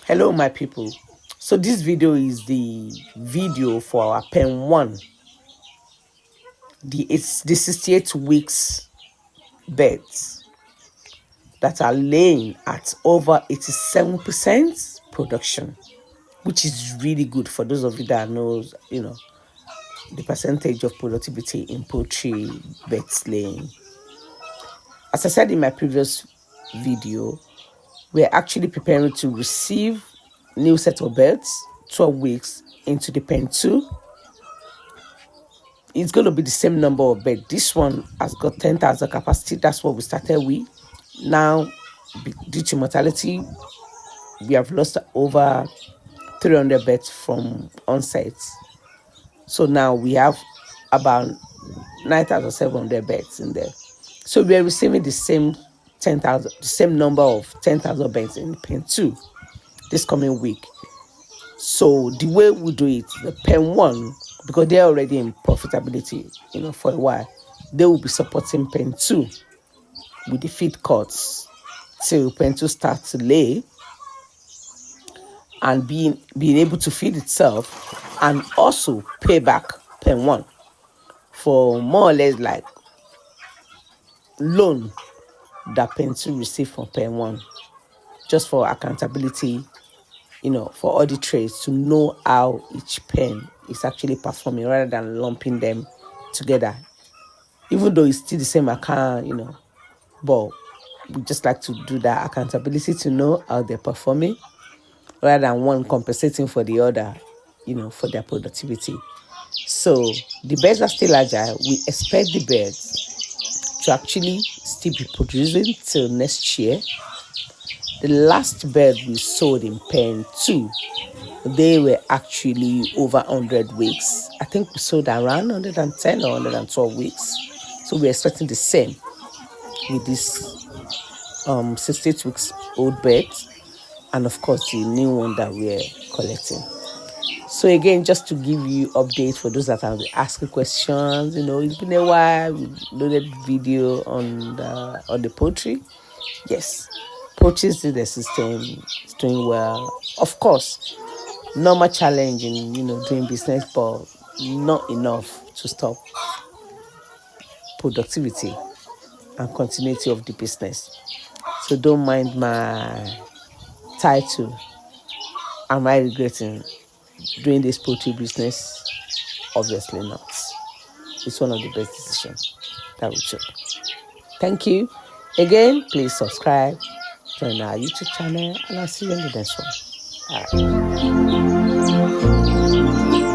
Hello my people. So this video is the video for our pen 1. It's the 68 weeks birds that are laying at over 87% production, which is really good for those of you that knows, the percentage of productivity in poultry birds laying. As I said in my previous video, we're actually preparing to receive new set of birds 12 weeks into the pen 2. It's going to be the same number of beds. This one has got 10,000 capacity. That's what we started with. Now, due to mortality, we have lost over 300 beds from on-site. So now we have about 9,700 beds in there. So we are receiving the same 10,000, the same number of 10,000 beds in pen 2 this coming week. So the way we do it, the pen 1, because they're already in profitability, for a while, they will be supporting pen 2 with the feed cuts till pen 2 starts to lay and being able to feed itself and also pay back pen 1 for more or less like loan that pen 2 receive from pen 1, just for accountability, for all the trades to know how each pen is actually performing rather than lumping them together. Even though it's still the same account, but we just like to do that accountability to know how they're performing rather than one compensating for the other, for their productivity. So the birds are still agile. We expect the birds to actually still be producing till next year. The last bird we sold in pen 2, they were actually over 100 weeks. I think we sold around 110 or 112 weeks. So we're expecting the same with this 68 weeks old bird, and of course the new one that we're collecting. So again, just to give you update for those that have been asking questions, it's been a while. We loaded video on the poultry. Yes, poultry is the system. It's doing well. Of course, normal challenge in doing business, but not enough to stop productivity and continuity of the business. So don't mind my title. Am I regretting doing this poultry business? Obviously not. It's one of the best decisions that we took. Thank you. Again, please subscribe, join our YouTube channel, and I'll see you in the next one. All right.